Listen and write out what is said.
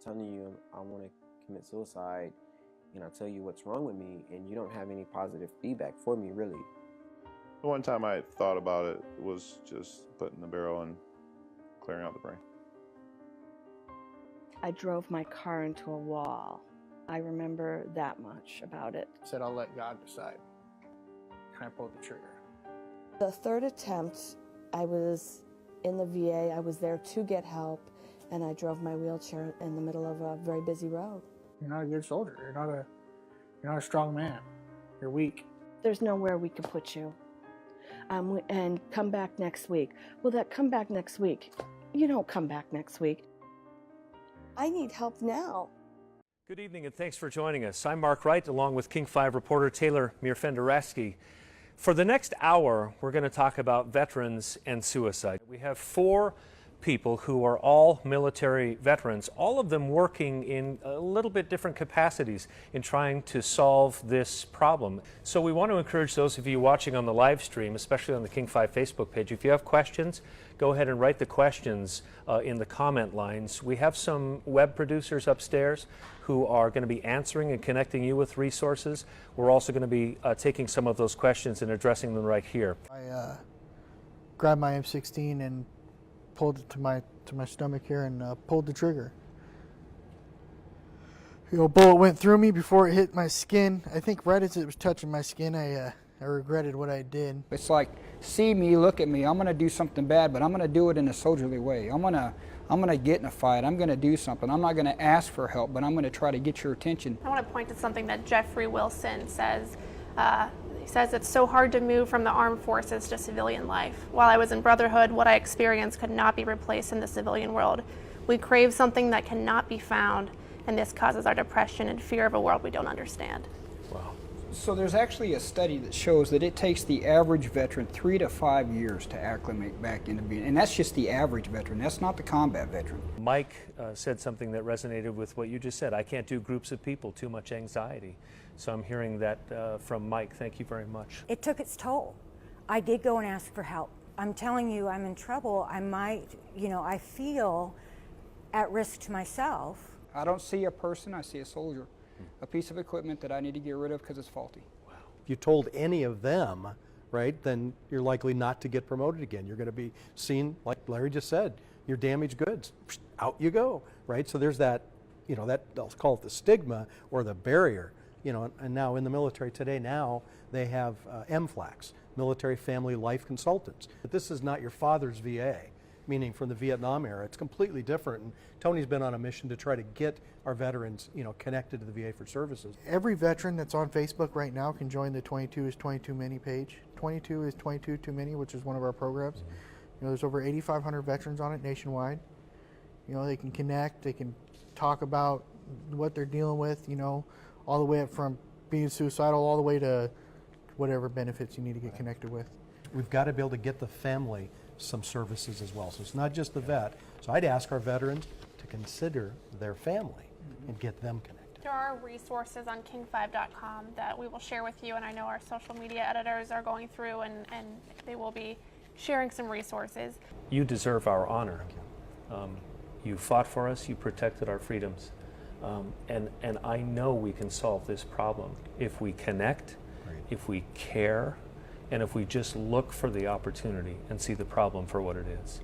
telling you I want to commit suicide, and I tell you what's wrong with me, and you don't have any positive feedback for me, really. The one time I thought about it was just putting the barrel and clearing out the brain. I drove my car into a wall. I remember that much about it. I said, I'll let God decide. And I pulled the trigger. The third attempt, I was in the VA. I was there to get help, and I drove my wheelchair in the middle of a very busy road. You're not a good soldier. You're not a strong man. You're weak. There's nowhere we can put you. And come back next week. Well, that come back next week. You don't come back next week. I need help now. Good evening and thanks for joining us. I'm Mark Wright along with King 5 reporter Taylor Mirfendereski. For the next hour, we're going to talk about veterans and suicide. We have 4 people who are all military veterans, all of them working in a little bit different capacities in trying to solve this problem. So we want to encourage those of you watching on the live stream, especially on the King 5 Facebook page, if you have questions, go ahead and write the questions in the comment lines. We have some web producers upstairs who are going to be answering and connecting you with resources. We're also going to be taking some of those questions and addressing them right here. I grabbed my M16 and pulled it to my stomach here and pulled the trigger. A bullet went through me before it hit my skin. I think right as it was touching my skin, I regretted what I did. It's like, see me, look at me. I'm going to do something bad, but I'm going to do it in a soldierly way. I'm going to get in a fight. I'm going to do something. I'm not going to ask for help, but I'm going to try to get your attention. I want to point to something that Jeffrey Wilson says. He says it's so hard to move from the armed forces to civilian life. While I was in Brotherhood, what I experienced could not be replaced in the civilian world. We crave something that cannot be found, and this causes our depression and fear of a world we don't understand. Wow. So there's actually a study that shows that it takes the average veteran 3 to 5 years to acclimate back into being, and that's just the average veteran. That's not the combat veteran. Mike said something that resonated with what you just said. I can't do groups of people, too much anxiety. So I'm hearing that from Mike. Thank you very much. It took its toll. I did go and ask for help. I'm telling you, I'm in trouble. I might, I feel at risk to myself. I don't see a person, I see a soldier. A piece of equipment that I need to get rid of because it's faulty. Wow. If you told any of them, right, then you're likely not to get promoted again. You're going to be seen, like Larry just said, you're damaged goods. Out you go, right? So there's that, that I'll call it the stigma or the barrier. And now in the military today, now they have MFLACs, Military Family Life Consultants. But this is not your father's VA, meaning from the Vietnam era. It's completely different. And Tony's been on a mission to try to get our veterans, connected to the VA for services. Every veteran that's on Facebook right now can join the 22 is 22 Many page. 22 is 22 Too Many, which is one of our programs. There's over 8,500 veterans on it nationwide. They can connect, they can talk about what they're dealing with, all the way up from being suicidal all the way to whatever benefits you need to get connected with. We've got to be able to get the family some services as well. So it's not just the vet. So I'd ask our veterans to consider their family and get them connected. There are resources on king5.com that we will share with you, and I know our social media editors are going through and they will be sharing some resources. You deserve our honor. You fought for us, you protected our freedoms. And I know we can solve this problem if we connect, if we care, and if we just look for the opportunity and see the problem for what it is.